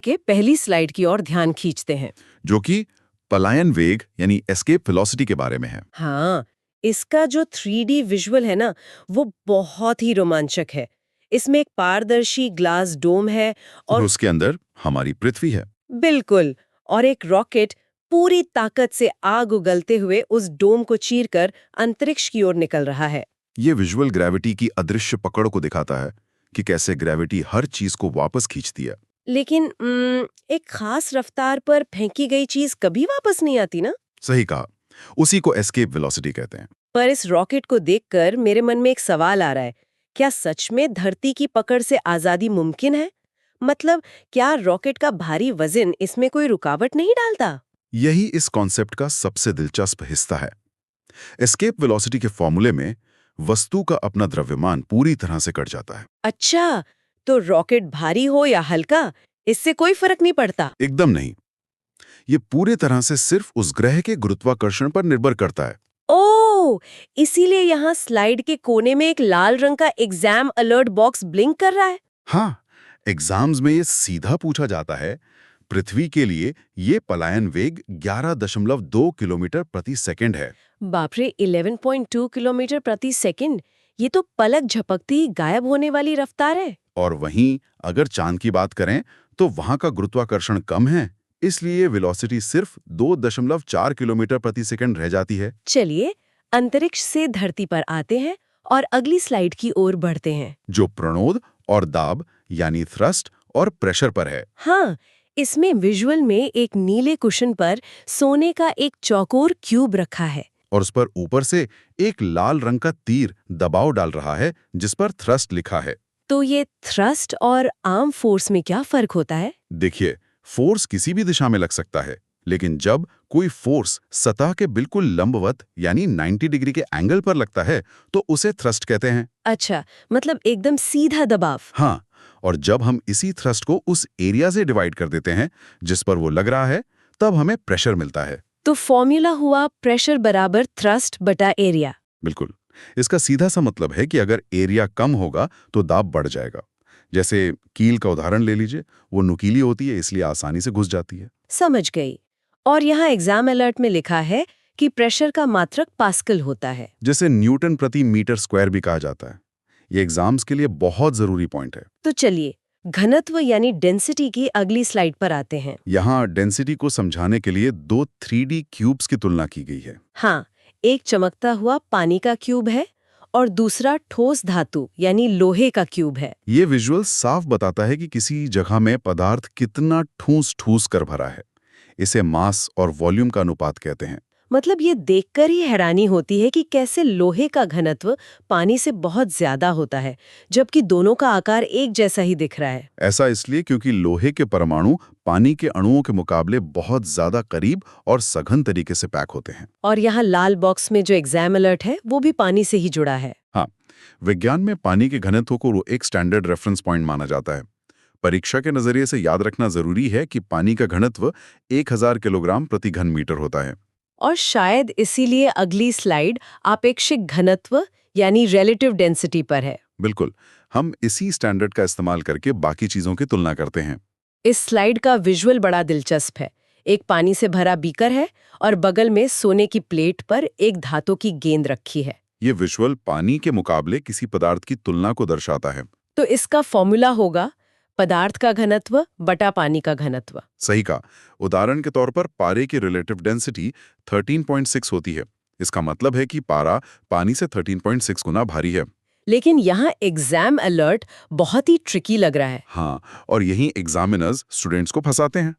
के पहली स्लाइड की ओर ध्यान खींचते हैं। जो कि पलायन वेग यानी एस्केप वेलोसिटी के बारे में है। हाँ, इसका जो 3D विजुअल है ना, वो बहुत ही रोमांचक है। इसमें एक पारदर्शी ग्लास डोम है और और उसके अंदर हमारी पृथ्वी है। बिल्कुल, और एक रॉकेट पूरी ताकत से आग उगलते हुए उस डोम को चीरकर अंतरिक्ष की ओर निकल रहा है। ये विजुअल ग्रेविटी की अदृश्य पकड़ को दिखाता है कि कैसे ग्रेविटी हर चीज को वापस खींचती है। लेकिन एक खास रफ्तार पर फेंकी गई चीज कभी वापस नहीं आती ना। सही कहा, उसी को एस्केप वेलोसिटी कहते हैं। पर इस रॉकेट को देखकर मेरे मन में एक सवाल आ रहा है, क्या सच में धरती की पकड़ से आजादी मुमकिन है? मतलब, क्या रॉकेट का भारी वजन इसमें कोई रुकावट नहीं डालता? यही इस कॉन्सेप्ट का सबसे दिलचस्प हिस्सा है। एस्केप वेलोसिटी के फॉर्मूले में वस्तु का अपना द्रव्यमान पूरी तरह से कट जाता है। अच्छा, तो रॉकेट भारी हो या हल्का, इससे कोई फर्क नहीं पड़ता? एकदम नहीं, ये पूरे तरह से सिर्फ उस ग्रह के गुरुत्वाकर्षण पर निर्भर करता है। ओह, इसीलिए यहाँ स्लाइड के कोने में एक लाल रंग का एग्जाम अलर्ट बॉक्स ब्लिंक कर रहा है। हाँ, एग्जाम्स में ये सीधा पूछा जाता है। पृथ्वी के लिए ये पलायन वेग 11.2 किलोमीटर प्रति सेकंड है। बाप रे, 11.2 किलोमीटर प्रति सेकंड, ये तो पलक झपकती ही गायब होने वाली रफ्तार है। और वहीं अगर चांद की बात करें तो वहां का गुरुत्वाकर्षण कम है, इसलिए वेलोसिटी सिर्फ 2.4 किलोमीटर प्रति सेकंड रह जाती है। चलिए, अंतरिक्ष से धरती पर आते हैं और अगली स्लाइड की ओर बढ़ते हैं। जो प्रणोद और दाब यानी थ्रस्ट और प्रेशर पर है। हाँ, इसमें विजुअल में एक नीले कुशन पर सोने का एक चौकोर क्यूब रखा है। और उस पर ऊपर से एक लाल रंग का तीर दबाव डाल रहा है जिस पर थ्रस्ट लिखा है। तो ये थ्रस्ट और आर्म फोर्स में क्या फर्क होता है? देखिए, फोर्स किसी भी दिशा में लग सकता है, लेकिन जब कोई फोर्स सतह के बिल्कुल लंबवत यानी 90 डिग्री के एंगल पर लगता है तो उसे थ्रस्ट कहते हैं। अच्छा, मतलब एकदम सीधा दबाव। हाँ, और जब हम इसी थ्रस्ट को उस एरिया से डिवाइड कर देते हैं जिस पर वो लग रहा है, तब हमें प्रेशर मिलता है। तो फॉर्मूला हुआ प्रेशर बराबर थ्रस्ट बटा एरिया। बिल्कुल, इसका सीधा सा मतलब है कि अगर एरिया कम होगा तो दाब बढ़ जाएगा। जैसे कील का उदाहरण ले लीजिए, वो नुकीली होती है इसलिए आसानी से घुस जाती है। समझ गई। और यहाँ एग्जाम अलर्ट में लिखा है कि प्रेशर का मात्रक पास्कल होता है। जैसे न्यूटन प्रति मीटर स्क्वायर भी कहा जाता है। ये एग्जाम्स के लिए बहुत जरूरी पॉइंट है। तो चलिए, घनत्व यानी डेंसिटी की अगली स्लाइड पर आते हैं। यहाँ डेंसिटी को समझाने के लिए दो 3D क्यूब्स की तुलना की गई है। हाँ, एक चमकता हुआ पानी का क्यूब है और दूसरा ठोस धातु यानी लोहे का क्यूब है। ये विजुअल साफ बताता है कि किसी जगह में पदार्थ कितना ठूस ठूस कर भरा है। इसे मास और वॉल्यूम का अनुपात कहते हैं। मतलब ये देखकर ही हैरानी होती है कि कैसे लोहे का घनत्व पानी से बहुत ज्यादा होता है, जबकि दोनों का आकार एक जैसा ही दिख रहा है। ऐसा इसलिए क्योंकि लोहे के परमाणु पानी के अणुओं के मुकाबले बहुत ज्यादा करीब और सघन तरीके से पैक होते हैं। और यहाँ लाल बॉक्स में जो एग्जाम अलर्ट है वो भी पानी से ही जुड़ा है। हाँ, विज्ञान में पानी के घनत्व को एक स्टैंडर्ड रेफरेंस पॉइंट माना जाता है। परीक्षा के नजरिए से याद रखना जरूरी है कि पानी का घनत्व 1000 किलोग्राम प्रति घन मीटर होता है। और शायद इसीलिए अगली स्लाइड आपेक्षिक घनत्व यानी रिलेटिव डेंसिटी पर है। बिल्कुल, हम इसी स्टैंडर्ड का इस्तेमाल करके बाकी चीजों की तुलना करते हैं। इस स्लाइड का विजुअल बड़ा दिलचस्प है। एक पानी से भरा बीकर है और बगल में सोने की प्लेट पर एक धातु की गेंद रखी है। ये विजुअल पानी के मुकाबले किसी पदार्थ की तुलना को दर्शाता है। तो इसका फॉर्मूला होगा पदार्थ का घनत्व बटा पानी का घनत्व। सही कहा। उदाहरण के तौर पर पारे की रिलेटिव डेंसिटी 13.6 होती है। इसका मतलब है कि पारा पानी से 13.6 गुना भारी है। लेकिन यहाँ एग्जाम अलर्ट बहुत ही ट्रिकी लग रहा है। हाँ, और यही एग्जामिनर्स स्टूडेंट्स को फंसाते हैं।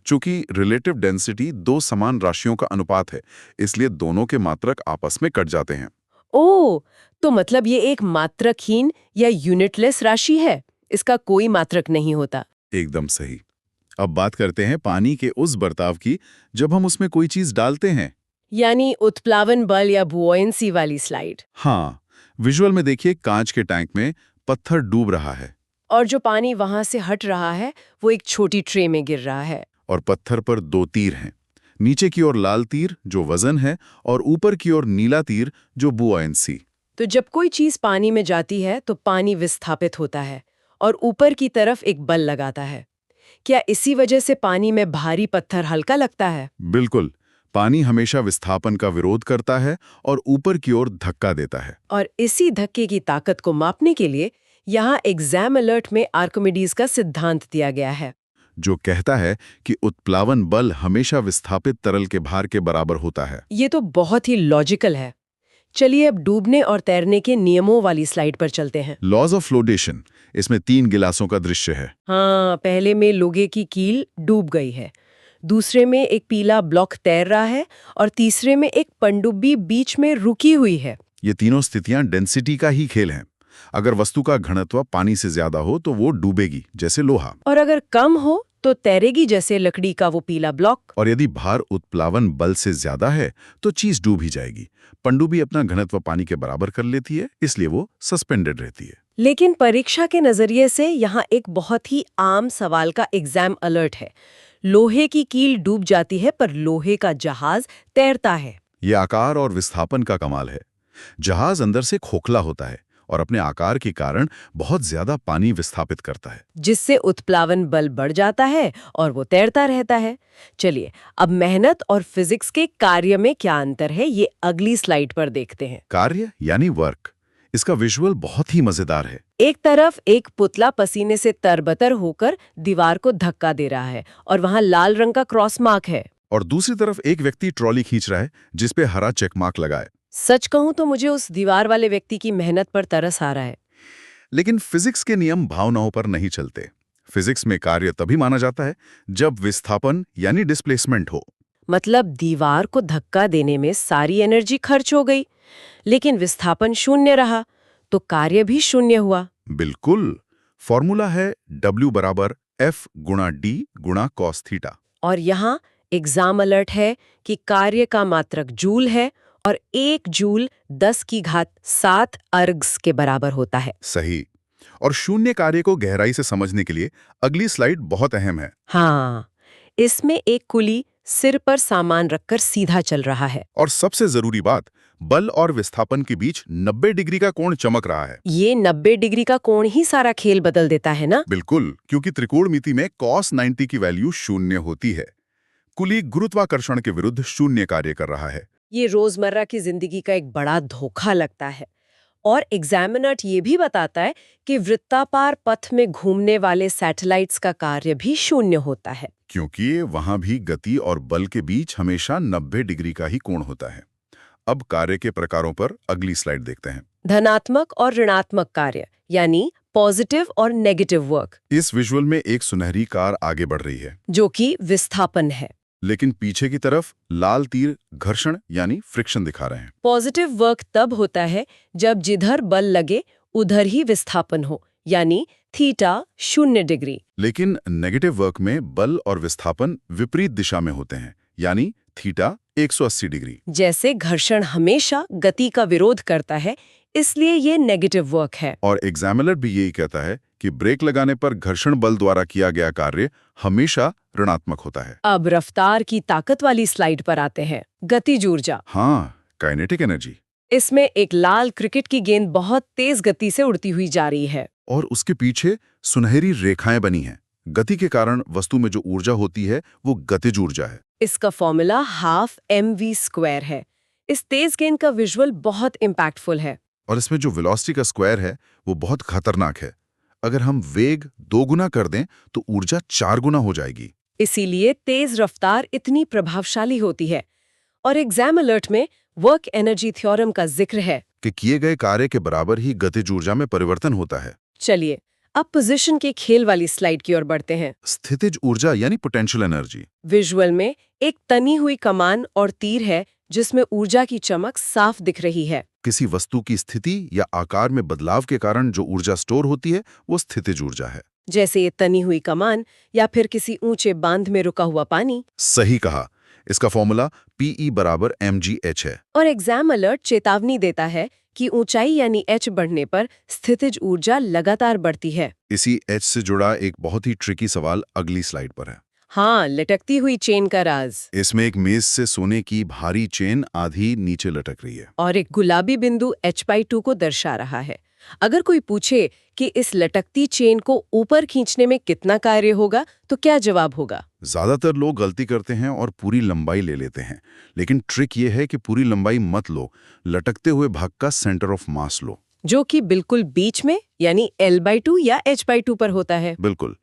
चूंकि रिलेटिव डेंसिटी दो समान राशियों का अनुपात है, इसलिए दोनों के मात्रक आपस में कट जाते हैं। ओह, तो मतलब ये एक मात्रकहीन या यूनिटलेस राशि है, इसका कोई मात्रक नहीं होता। एकदम सही। अब बात करते हैं पानी के उस बर्ताव की जब हम उसमें कोई चीज डालते हैं, यानी उत्प्लावन बल या बुओयंसी वाली स्लाइड। हाँ, विजुअल में देखिए, कांच के टैंक में पत्थर डूब रहा है और जो पानी वहां से हट रहा है वो एक छोटी ट्रे में गिर रहा है। और पत्थर पर दो तीर हैं। नीचे की ओर लाल तीर जो वजन है और ऊपर की ओर नीला तीर जो बुओयंसी। तो जब कोई चीज पानी में जाती है तो पानी विस्थापित होता है और ऊपर की तरफ एक बल लगाता है। क्या इसी वजह से पानी में भारी पत्थर हल्का लगता है? बिल्कुल। पानी हमेशा विस्थापन का विरोध करता है और ऊपर की ओर धक्का देता है। और इसी धक्के की ताकत को मापने के लिए यहाँ एग्जाम अलर्ट में आर्किमिडीज का सिद्धांत दिया गया है, जो कहता है कि उत्प्लावन बल हमेशा विस्थापित तरल के भार के बराबर होता है। ये तो बहुत ही लॉजिकल है। चलिए अब डूबने और तैरने के नियमों वाली स्लाइड पर चलते हैं। लॉज ऑफ फ्लोटेशन, इसमें 3 गिलासों का दृश्य है। हाँ, पहले में लोहे की कील डूब गई है, दूसरे में एक पीला ब्लॉक तैर रहा है और तीसरे में एक पनडुब्बी बीच में रुकी हुई है। ये तीनों स्थितियां डेंसिटी का ही खेल हैं। अगर वस्तु का घनत्व पानी से ज्यादा हो तो वो डूबेगी, जैसे लोहा। और अगर कम हो तो तैरेगी, जैसे लकड़ी का वो पीला ब्लॉक। और यदि भार उत्प्लावन बल से ज्यादा है तो चीज डूब ही जाएगी। पनडुब्बी अपना घनत्व पानी के बराबर कर लेती है, इसलिए वो सस्पेंडेड रहती है। लेकिन परीक्षा के नजरिए से यहाँ एक बहुत ही आम सवाल का एग्जाम अलर्ट है। लोहे की कील डूब जाती है पर लोहे का जहाज तैरता है। ये आकार और विस्थापन का कमाल है। जहाज अंदर से खोखला होता है और अपने आकार के कारण बहुत ज्यादा पानी विस्थापित करता है, जिससे उत्प्लावन बल बढ़ जाता है और वो तैरता रहता है। चलिए अब मेहनत और फिजिक्स के कार्य में क्या अंतर है, ये अगली स्लाइड पर देखते हैं। कार्य यानी वर्क। इसका विजुअल बहुत ही मजेदार है। एक तरफ एक पुतला पसीने से तरबतर होकर दीवार को धक्का दे रहा है और वहां लाल रंग का क्रॉस मार्क है, और दूसरी तरफ एक व्यक्ति ट्रॉली खींच रहा है जिसपे हरा चेक मार्क लगा है। सच कहूं तो मुझे उस दीवार वाले व्यक्ति की मेहनत पर तरस आ रहा है। लेकिन फिजिक्स के नियम भावनाओं पर नहीं चलते। फिजिक्स में कार्य तभी माना जाता है जब विस्थापन यानी डिस्प्लेसमेंट हो। मतलब दीवार को धक्का देने में सारी एनर्जी खर्च हो गई, लेकिन विस्थापन शून्य रहा, तो कार्य भी शून्य हुआ। बिल्कुल। फॉर्मूला है W बराबर F गुणा D गुणा cos थीटा। और यहाँ एग्जाम अलर्ट है कि कार्य का मात्रक जूल है और 1 जूल 10 की घात 7 अर्ग्स के बराबर होता है। सही। और शून्य कार्य को गहराई से समझने के लिए अगली स्लाइड बहुत अहम है। हाँ, इसमें एक कुली सिर पर सामान रखकर सीधा चल रहा है। और सबसे जरूरी बात, बल और विस्थापन के बीच 90 डिग्री का कोण चमक रहा है। ये 90 डिग्री का कोण ही सारा खेल बदल देता है ना? बिल्कुल, क्योंकि त्रिकोणमिति में cos 90 की वैल्यू शून्य होती है। कुली गुरुत्वाकर्षण के विरुद्ध शून्य कार्य कर रहा है। ये रोजमर्रा की जिंदगी का एक बड़ा धोखा लगता है। और एग्जामिनर ये भी बताता है कि वृत्ताकार पथ में घूमने वाले सैटेलाइट्स का कार्य भी शून्य होता है, क्योंकि वहां भी गति और बल के बीच हमेशा 90 डिग्री का ही कोण होता है। अब कार्य के प्रकारों पर अगली स्लाइड देखते हैं। धनात्मक और ऋणात्मक कार्य, यानी पॉजिटिव और नेगेटिव वर्क। इस विजुअल में एक सुनहरी कार आगे बढ़ रही है, जो कि विस्थापन है। लेकिन पीछे की तरफ लाल तीर घर्षण यानी फ्रिक्शन दिखा रहे हैं। पॉजिटिव वर्क तब होता है जब जिधर बल लगे उधर ही विस्थापन हो, यानी थीटा 0 डिग्री। लेकिन नेगेटिव वर्क में बल और विस्थापन विपरीत दिशा में होते हैं, यानी थीटा 180 डिग्री। जैसे घर्षण हमेशा गति का विरोध करता है, इसलिए ये नेगेटिव वर्क है। और एग्जामिनर भी यही कहता है कि ब्रेक लगाने पर घर्षण बल द्वारा किया गया कार्य हमेशा ऋणात्मक होता है। अब रफ्तार की ताकत वाली स्लाइड पर आते हैं। गतिज ऊर्जा। हाँ, काइनेटिक एनर्जी। इसमें एक लाल क्रिकेट की गेंद बहुत तेज गति से उड़ती हुई जा रही है और उसके पीछे सुनहरी रेखाएं बनी हैं। गति के कारण वस्तु में जो ऊर्जा होती है वो गतिज ऊर्जा है। इसका फॉर्मूला ½ mv² है। इस तेज गेंद का विजुअल बहुत इम्पैक्टफुल है। और इसमें जो वेलोसिटी का स्क्वायर है वो बहुत खतरनाक है। अगर हम वेग 2 गुना कर दें तो ऊर्जा 4 गुना हो जाएगी। इसीलिए तेज रफ्तार इतनी प्रभावशाली होती है। और एग्जाम अलर्ट में वर्क एनर्जी थ्योरम का जिक्र है कि किए गए कार्य के बराबर ही गतिज ऊर्जा में परिवर्तन होता है। चलिए अब पोजीशन के खेल वाली स्लाइड की ओर बढ़ते हैं। स्थितिज ऊर्जा यानी पोटेंशियल एनर्जी। विजुअल में एक तनी हुई कमान और तीर है जिसमें ऊर्जा की चमक साफ दिख रही है। किसी वस्तु की स्थिति या आकार में बदलाव के कारण जो ऊर्जा स्टोर होती है वो स्थितिज ऊर्जा है। जैसे ये तनी हुई कमान या फिर किसी ऊंचे बांध में रुका हुआ पानी। सही कहा। इसका फॉर्मूला PE बराबर mgh है। और एग्जाम अलर्ट चेतावनी देता है कि ऊंचाई यानी h बढ़ने पर स्थितिज ऊर्जा लगातार बढ़ती है। इसी h से जुड़ा एक बहुत ही ट्रिकी सवाल अगली स्लाइड पर है। हाँ, लटकती हुई चेन का राज। इसमें एक मेज से सोने की भारी चेन आधी नीचे लटक रही है और एक गुलाबी बिंदु h/2 को दर्शा रहा है। अगर कोई पूछे कि इस लटकती चेन को ऊपर खींचने में कितना कार्य होगा, तो क्या जवाब होगा? ज्यादातर लोग गलती करते हैं और पूरी लंबाई ले लेते हैं, लेकिन ट्रिक ये है कि पूरी लंबाई मत लो, लटकते हुए भाग का सेंटर ऑफ मास लो। जो कि बिल्कुल बीच में यानी L/2 या H/2 पर होता है। बिल्कुल।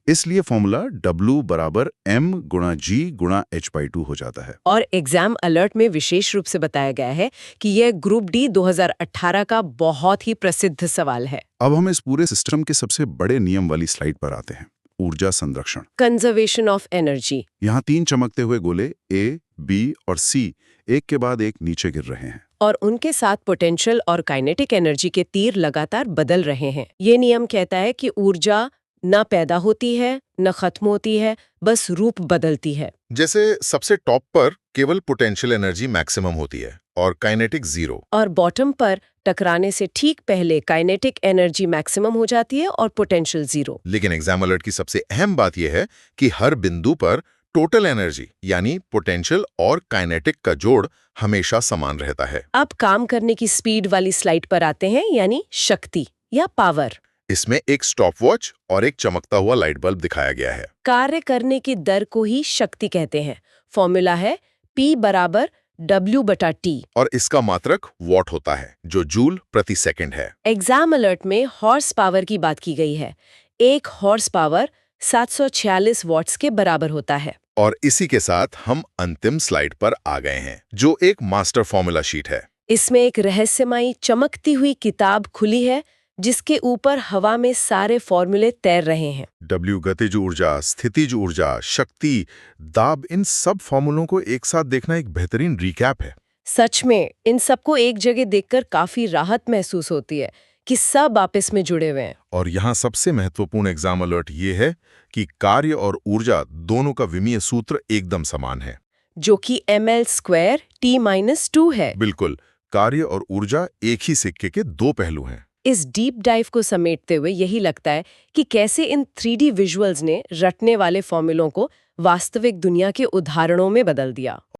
इसलिए फॉर्मूला W बराबर M गुणा G गुणा H/2 हो जाता है। और एग्जाम अलर्ट में विशेष रूप से बताया गया है कि यह ग्रुप डी 2018 का बहुत ही प्रसिद्ध सवाल है। अब हम इस पूरे सिस्टम के सबसे बड़े नियम वाली स्लाइड पर आते हैं, ऊर्जा संरक्षण। Conservation of energy. यहाँ 3 चमकते हुए गोले A, B और C एक के बाद एक नीचे गिर रहे हैं। और उनके साथ पोटेंशियल और काइनेटिक एनर्जी के तीर लगातार बदल रहे हैं। ये नियम कहता है कि ऊर्जा न पैदा होती है न खत्म होती है, बस रूप बदलती है। जैसे सबसे टॉप पर केवल पोटेंशियल एनर्जी मैक्सिमम होती है और काइनेटिक 0। और बॉटम पर टकराने से ठीक पहले काइनेटिक एनर्जी मैक्सिमम हो जाती है और पोटेंशियल 0। लेकिन एग्जाम अलर्ट की सबसे अहम बात यह है कि हर बिंदु पर टोटल एनर्जी यानी पोटेंशियल और काइनेटिक का जोड़ हमेशा समान रहता है। अब काम करने की स्पीड वाली स्लाइड पर आते हैं, यानी शक्ति या पावर। इसमें एक स्टॉपवॉच और एक चमकता हुआ लाइट बल्ब दिखाया गया है। कार्य करने की दर को ही शक्ति कहते हैं। फॉर्मूला है P बराबर W/T। और इसका मात्रक वॉट होता है, जो जूल प्रति सेकंड है। एग्जाम अलर्ट में हॉर्स पावर की बात की गई है। 1 हॉर्स पावर 746 वॉट्स के बराबर होता है। और इसी के साथ हम अंतिम स्लाइड पर आ गए हैं, जो एक मास्टर फॉर्मूला शीट है। इसमें एक रहस्यमयी चमकती हुई किताब खुली है, जिसके ऊपर हवा में सारे फॉर्मूले तैर रहे हैं। W गतिज ऊर्जा, स्थितिज ऊर्जा, शक्ति, दाब, इन सब फॉर्मूलों को एक साथ देखना एक बेहतरीन रिकैप है। सच में इन सबको एक जगह देखकर काफी राहत महसूस होती है कि सब आपस में जुड़े हुए हैं। और यहाँ सबसे महत्वपूर्ण एग्जाम अलर्ट ये है कि कार्य और ऊर्जा दोनों का विमीय सूत्र एकदम समान है, जो कि mL² T-2 है। बिल्कुल। कार्य और ऊर्जा एक ही सिक्के के 2 पहलू हैं। इस डीप डाइव को समेटते हुए यही लगता है कि कैसे इन 3D विजुअल्स ने रटने वाले फॉर्मूलों को वास्तविक दुनिया के उदाहरणों में बदल दिया।